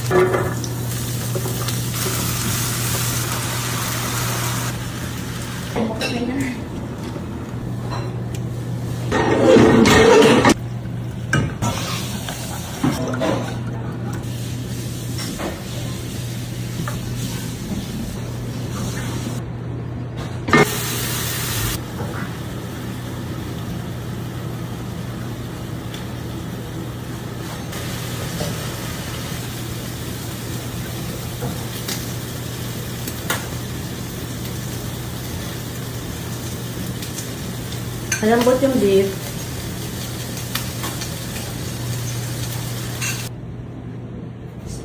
Okay na. Malambot yung beef.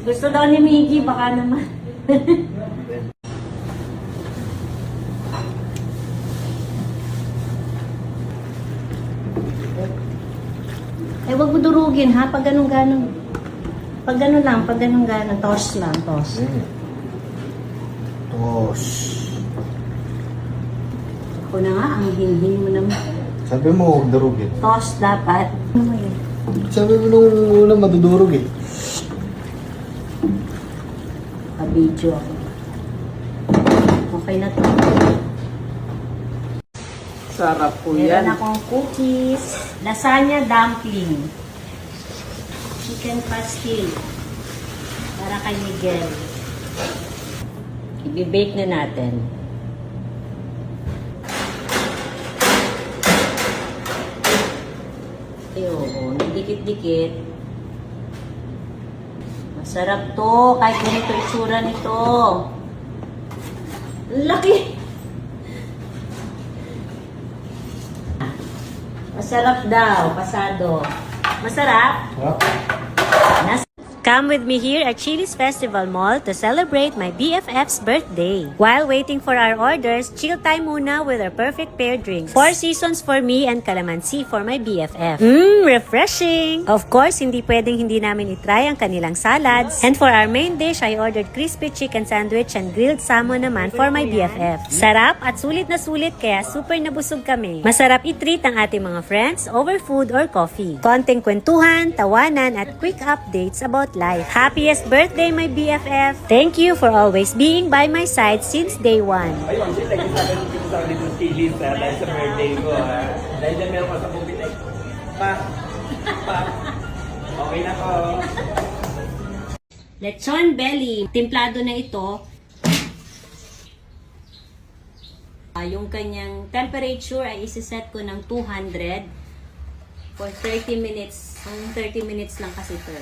Gusto daw ni Miggy, baka naman. Wag mo durugin ha, pag ganun-ganun. Pag ganun lang, pag ganun-ganun, toss lang, toss. Toss. Ako na nga, ang hinhin mo naman. Sabi mo, huwag durugin. Toss dapat. Ano mo yun? Sabi mo nung una madudurog eh. Pa-video ako. Okay na to. Sarap po yan. Meron akong cookies, lasagna dumpling, chicken pastil, para kay Miguel. I-bake na natin. Oo, dikit-dikit. Masarap to, kahit ganito itsura nito. Ang laki! Masarap daw, pasado. Masarap? Come with me here at Chili's Festival Mall to celebrate my BFF's birthday. While waiting for our orders, chill time muna with our perfect paired drinks. 4 seasons for me and calamansi for my BFF. Refreshing! Of course, hindi pwedeng hindi namin itry ang kanilang salads. And for our main dish, I ordered crispy chicken sandwich and grilled salmon naman for my BFF. Sarap at sulit na sulit kaya super nabusog kami. Masarap i-treat ang ating mga friends over food or coffee. Konting kwentuhan, tawanan at quick updates about life. Happiest birthday, my BFF! Thank you for always being by my side since day one. Ayun, sila nagsasabi dito sa dito sa Chili's dahil sa birthday ko ha. Dahil dyan meron ko sa bubit ay, pa, okay na po. Lechon belly. Timplado na ito. Yung kanyang temperature ay isiset ko ng 200 for 30 minutes. 30 minutes lang kasi ito.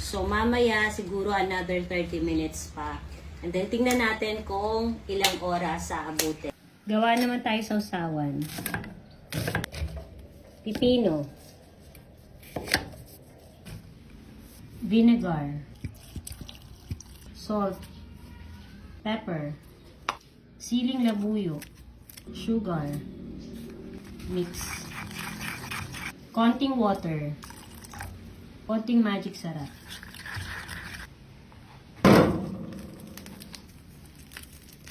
So, mamaya siguro another 30 minutes pa. And then, tingnan natin kung ilang oras sa abutin. Gawa naman tayo sa usawan. Pipino. Vinegar. Salt. Pepper. Siling labuyo. Sugar. Mix. Konting water. Konting magic sarap.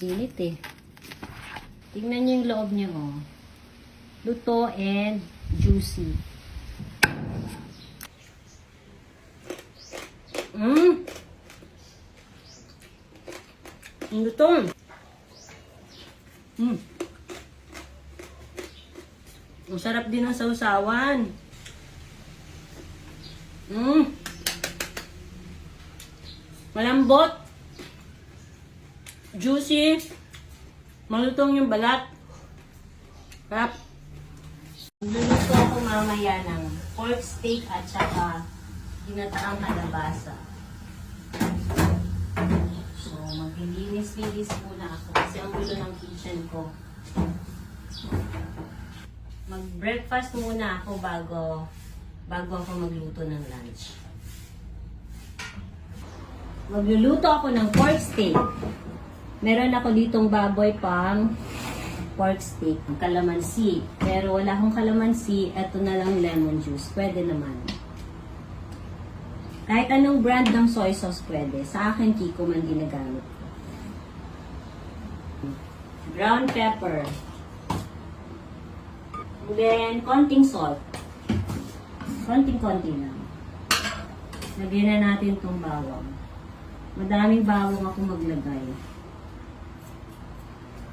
Init eh. Tingnan niyo yung loob niya oh. Luto and juicy. Ang luto. Ang sarap din ang sausawan. Malambot. Juicy. Malutong yung balat. Sarap. Luluto ako mamaya ng pork steak at saka ginataang kalabasa. So, maglilinis-linis muna ako kasi ang gulo ng kitchen ko. Mag-breakfast muna ako bago ako magluto ng lunch. Magluluto ako ng pork steak. Meron ako ditong baboy pang pork steak. Kalamansi. Pero wala akong kalamansi, eto na lang lemon juice. Pwede naman. Kahit anong brand ng soy sauce pwede. Sa akin, Kiko man ginagamit ko. Brown pepper. And then, konting salt. Konting-konti lang. Lagyan na natin itong bawang. Madaming bawang ako maglagay.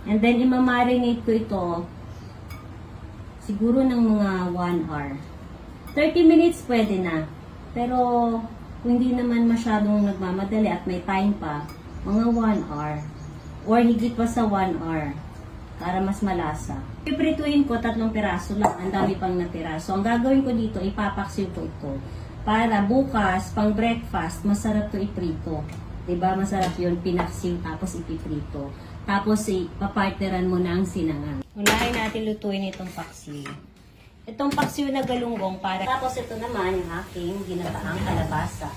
And then, imamarinate ko ito siguro ng mga 1 hour. 30 minutes pwede na. Pero, kung hindi naman masyadong nagmamadali at may time pa, mga 1 hour. Or higit pa sa 1 hour. Para mas malasa. Piprituin ko 3 piraso lang. Ang dami pang natira. So, ang gagawin ko dito, ipapaksiw ko ito. Para bukas, pang breakfast, masarap to iprito. Diba? Masarap yun, pinaksiw, tapos ipiprito. Tapos, papartneran mo na ang sinangag. Unahin natin lutuin itong paksiw. Itong paksiw na galunggong para... Tapos, ito naman yung aking ginataang kalabasa.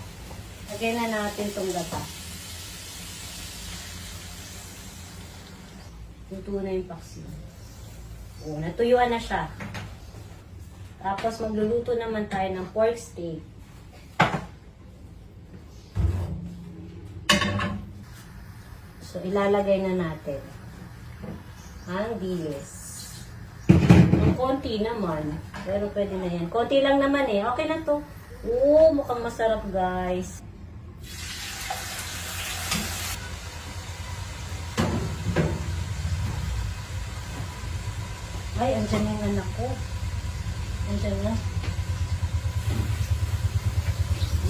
Lagyan na natin itong gata. Luto na yung paksiw. O, natuyuan na siya. Tapos, magluluto naman tayo ng pork steak. So, ilalagay na natin ang dilis. Ang konti naman. Pero pwede na yan. Konti lang naman eh. Okay na to. Oo, mukhang masarap guys. Ay, andyan yung anak ko. Andyan na.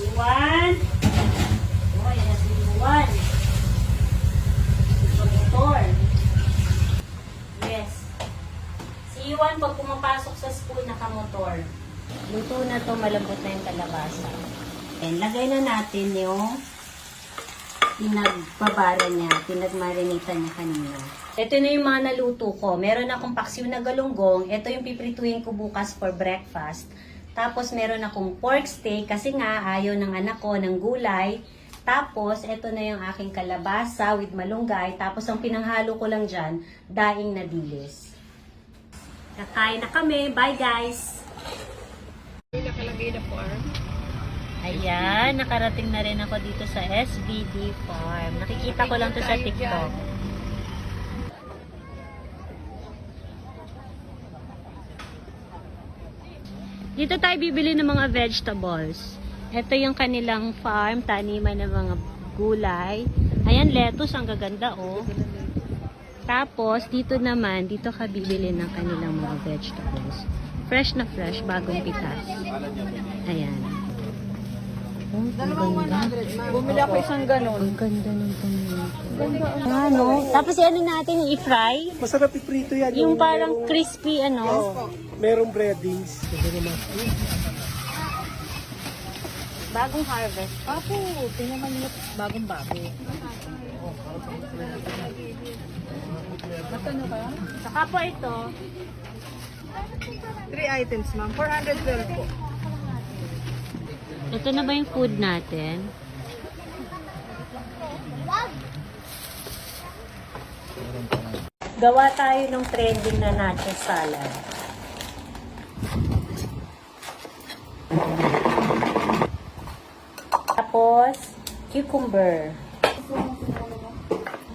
Iwan! Oh, yan na si Iwan. Motor. Yes. Si Iwan, pag pumapasok sa school, nakamotor. Luto na to, malambot na yung kalabasa. And lagay na natin yung pinagbabara niya, pinagmarinita niya kanina. Ito na yung mga naluto ko. Meron akong paksiw na galunggong. Ito yung piprituin ko bukas for breakfast. Tapos meron akong pork steak kasi nga ayaw ng anak ko ng gulay. Tapos, ito na yung aking kalabasa with malunggay. Tapos, ang pinanghalo ko lang dyan, daing na dilis. Kakain na kami. Bye, guys! Nakalagay na po, Ayan, nakarating na rin ako dito sa SBD Farm. Nakikita ko lang to sa TikTok. Dito tayo bibili ng mga vegetables. Ito yung kanilang farm, taniman ng mga gulay. Ayan, lettuce, ang gaganda, oh. Tapos, dito naman, dito ka bibili ng kanilang mga vegetables. Fresh na fresh, bagong pitas. Ayan. Oh, ang ganda. Bumili ako isang ganon. Ang ganda ng tomato. Ano? Tapos, ano natin, i-fry? Masarap iprito yan. Yung parang crispy, ano? Merong breadings. Bagong harvest. Apo, tingnan mo bagong bago. Magkano ka? Saka po ito, 3 items, ma'am. 412 po. ito na ba yung food natin? Gawa tayo ng trending na nacho salad. Tapos, cucumber.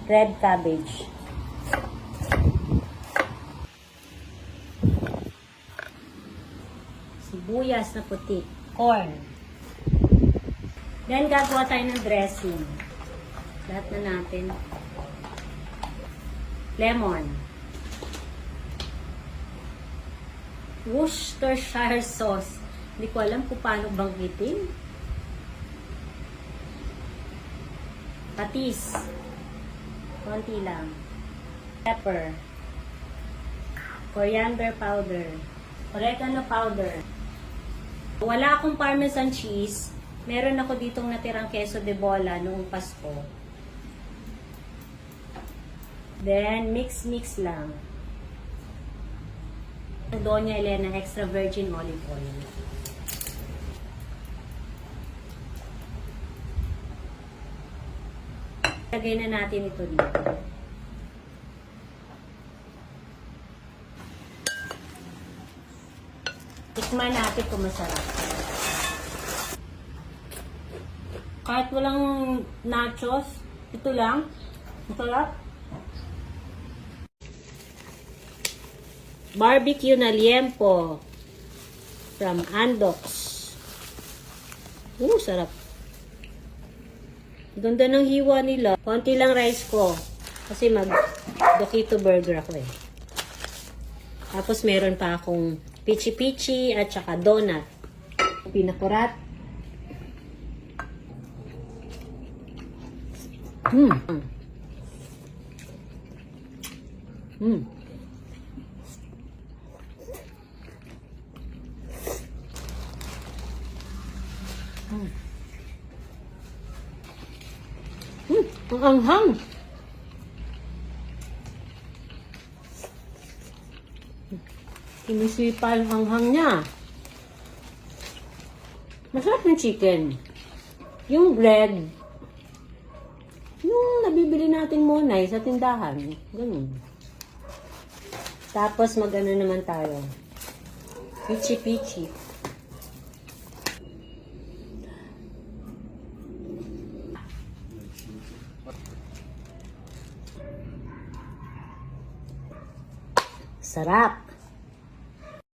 Red cabbage. Sibuyas na puti. Corn. Then, gagawa tayo ng dressing. Lahat na natin. Lemon. Worcestershire sauce. Hindi ko alam kung paano banggitin. Patis. Konti lang. Pepper. Coriander powder. Oregano powder. Wala akong parmesan cheese. Meron ako ditong natirang queso de bola noong Pasko. Then, mix lang. Doña Elena extra virgin olive oil. Lagay na natin ito dito. Tikman natin kung masarap. Kahit walang nachos, ito lang. Masarap. Barbecue na liempo from Andox. Sarap. Ganda ng hiwa nila. Konti lang rice ko. Kasi mag-dokito burger ako eh. Tapos meron pa akong pichi-pichi at saka donut. Pinakurat. Ang anghang. Sinisipa yung anghang niya. Masarap yung chicken. Yung bread, yung nabibili natin monay sa tindahan. Ganun. Tapos mag-ano naman tayo. Pichi-pichi. Sarap.